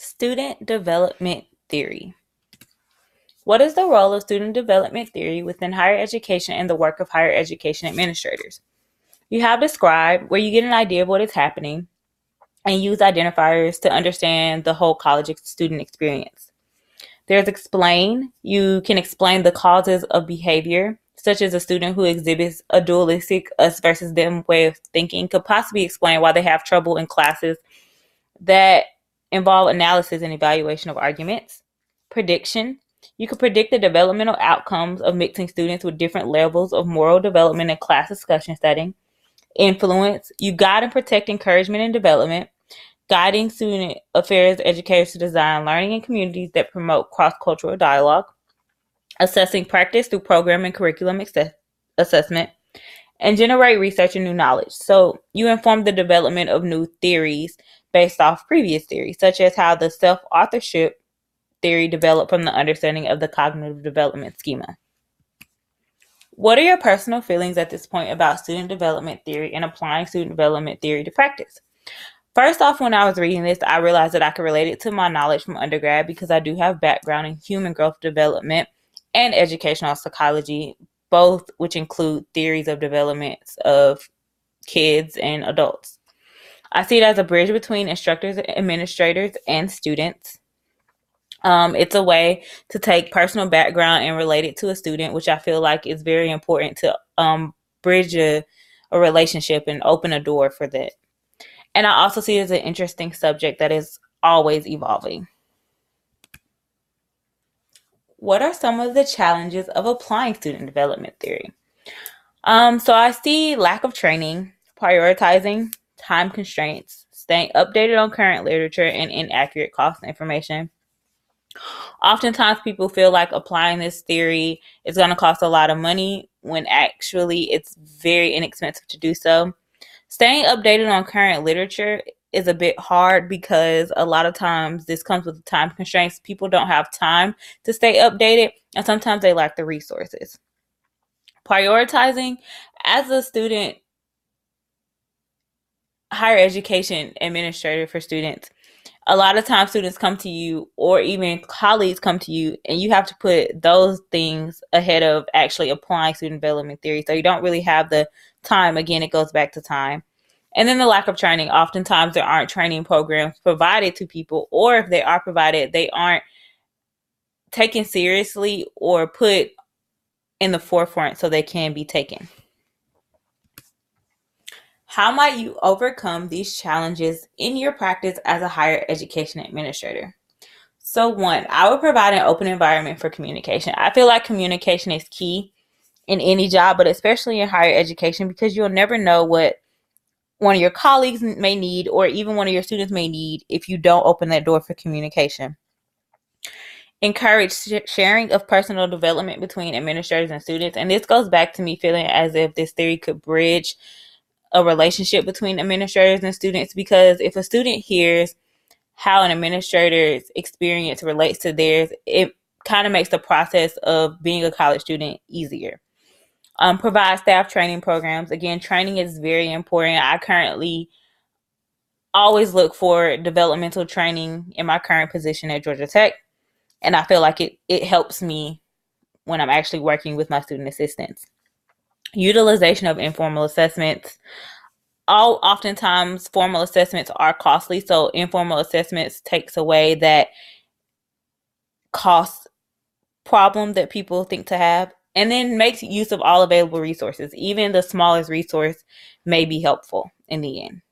Student development theory. What is the role of student development theory within higher education and the work of higher education administrators? You have described where you get an idea of what is happening and use identifiers to understand the whole college student experience. There's explain. You can explain the causes of behavior, such as a student who exhibits a dualistic us versus them way of thinking could possibly explain why they have trouble in classes that involve analysis and evaluation of arguments. Prediction. You could predict the developmental outcomes of mixing students with different levels of moral development in class discussion setting. Influence. You guide and protect encouragement and development, guiding student affairs educators to design learning in communities that promote cross-cultural dialogue. Assessing practice through program and curriculum assessment, and generate research and new knowledge. So you inform the development of new theories based off previous theories, such as how the self-authorship theory developed from the understanding of the cognitive development schema. What are your personal feelings at this point about student development theory and applying student development theory to practice? First off, when I was reading this, I realized that I could relate it to my knowledge from undergrad because I do have background in human growth development and educational psychology, both which include theories of developments of kids and adults. I see it as a bridge between instructors, administrators, and students. It's a way to take personal background and relate it to a student, which I feel like is very important to bridge a relationship and open a door for that. And I also see it as an interesting subject that is always evolving. What are some of the challenges of applying student development theory? So I see lack of training, prioritizing, time constraints, staying updated on current literature, and inaccurate cost information. Oftentimes people feel like applying this theory is going to cost a lot of money when actually it's very inexpensive to do so. Staying updated on current literature is a bit hard because a lot of times this comes with time constraints. People don't have time to stay updated, and sometimes they lack the resources. Prioritizing, as a student, higher education administrator for students, a lot of times students come to you or even colleagues come to you and you have to put those things ahead of actually applying student development theory. So you don't really have the time. Again, it goes back to time. And then the lack of training. Oftentimes there aren't training programs provided to people, or if they are provided, they aren't taken seriously or put in the forefront so they can be taken. How might you overcome these challenges in your practice as a higher education administrator? So one, I would provide an open environment for communication. I feel like communication is key in any job, but especially in higher education, because you'll never know what one of your colleagues may need or even one of your students may need if you don't open that door for communication. Encourage sharing of personal development between administrators and students. And this goes back to me feeling as if this theory could bridge a relationship between administrators and students, because if a student hears how an administrator's experience relates to theirs, it kind of makes the process of being a college student easier. Provide staff training programs. Again, training is very important. I currently always look for developmental training in my current position at Georgia Tech, and I feel like it helps me when I'm actually working with my student assistants. Utilization of informal assessments. Oftentimes formal assessments are costly, so informal assessments takes away that cost problem that people think to have, and then makes use of all available resources. Even the smallest resource may be helpful in the end.